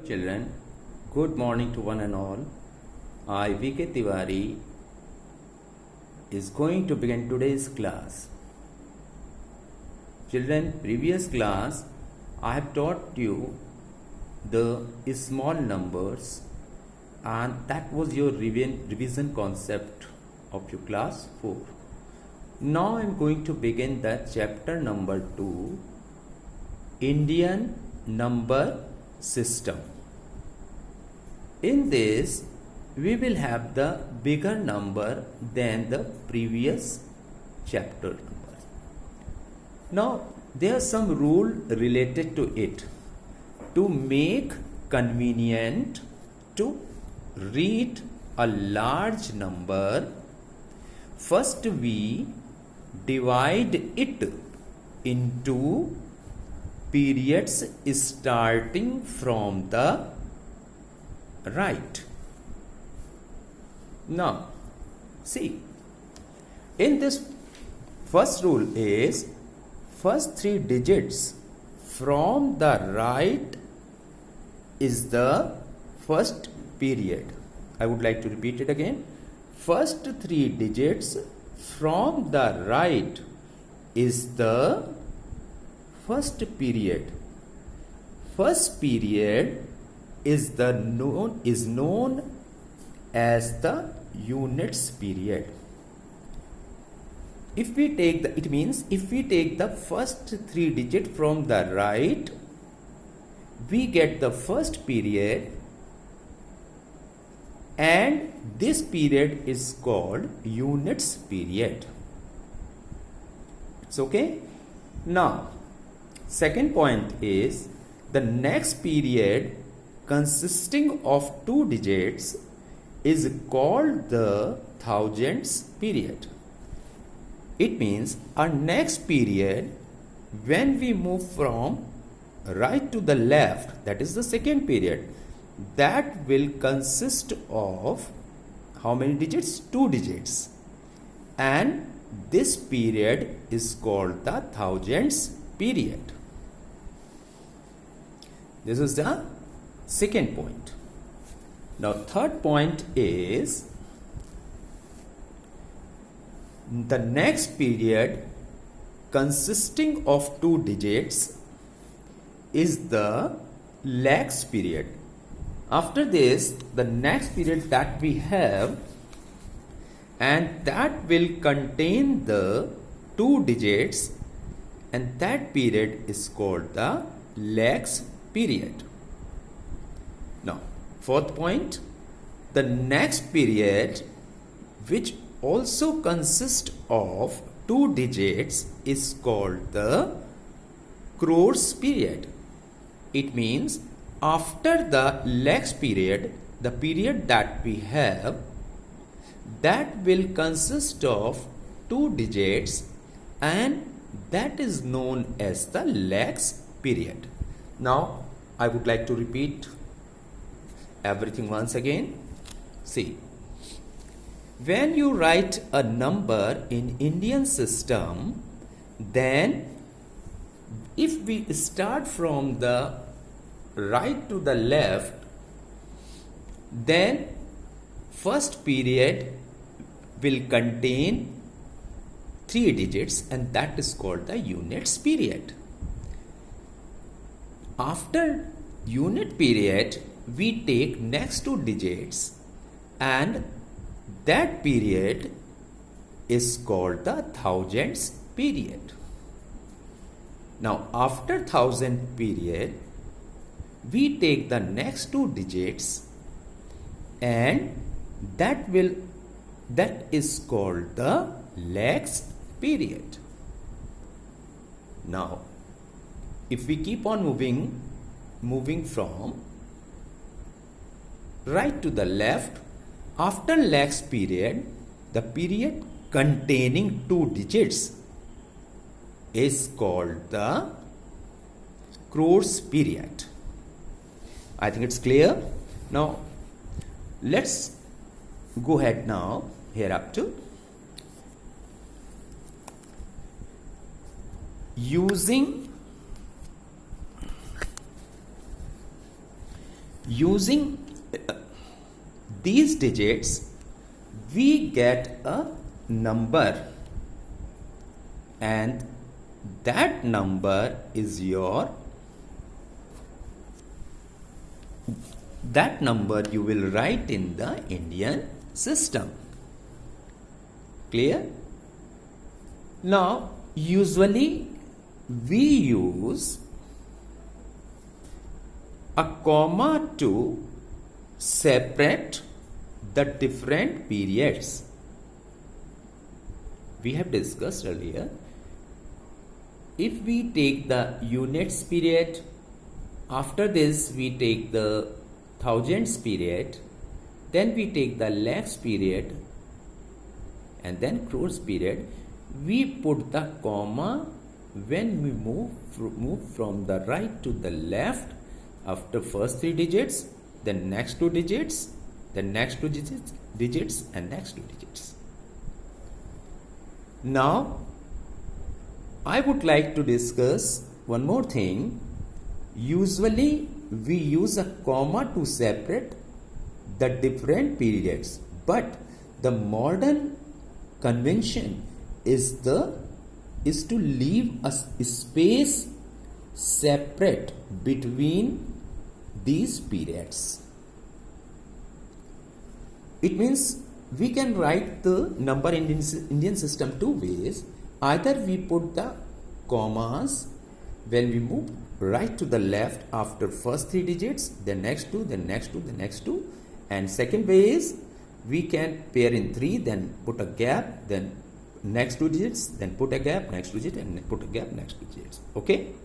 Children, good morning to one and all. I, VK Tiwari, is going to begin today's class. Children, previous class I have taught you the small numbers, and that was your revision concept of your class 4. Now I am going to begin the chapter number 2, Indian number system. In this, we will have the bigger number than the previous chapter number. Now, there are some rule related to it. To make convenient to read a large number, first we divide it into periods starting from the right. Now, see, in this first rule is first 3 digits from the right is the first period. I would like to repeat it again. First 3 digits from the right is the first period. First period is known as the units period. If we take the first 3 digit from the right, we get the first period, and this period is called units period. It's okay? Now, second point is the next period consisting of 2 digits is called the thousands period. It means our next period, when we move from right to the left, that is the second period, that will consist of how many digits? 2 digits. And this period is called the thousands period. This is the second point. Now, third point is the next period consisting of 2 digits is the lakhs period. After this, the next period that we have, and that will contain the 2 digits, and that period is called the lakhs period. Now, fourth point, the next period which also consists of 2 digits is called the crores period. It means after the lakhs period, the period that we have, that will consist of 2 digits, and that is known as the lakhs period. Now, I would like to repeat everything once again. See, when you write a number in Indian system, then if we start from the right to the left, then first period will contain 3 digits, and that is called the units period. After unit period, we take next 2 digits, and that period is called the thousands period. Now, after thousand period, we take the next 2 digits, and that is called the lakhs period. Now, if we keep on moving from right to the left, after lakhs period, the period containing 2 digits is called the crores period. I think it's clear. Now, let's go ahead now here up to using Using these digits, we get a number, and that number is that number you will write in the Indian system. Clear? Now, usually we use a comma to separate the different periods. We have discussed earlier, if we take the units period, after this we take the thousands period, then we take the lakhs period, and then crores period. We put the comma when we move from the right to the left after first 3 digits, then next 2 digits, then next 2 digits and next 2 digits. Now, I would like to discuss one more thing. Usually, we use a comma to separate the different periods, but the modern convention is to leave a space separate between these periods. It means we can write the number in Indian system 2 ways. Either we put the commas when we move right to the left after first 3 digits, then next 2, then next 2, then next 2. And second way is we can pair in 3, then put a gap, then next 2 digits, then put a gap, next 2 digit, and put a gap, next 2 digits. Okay?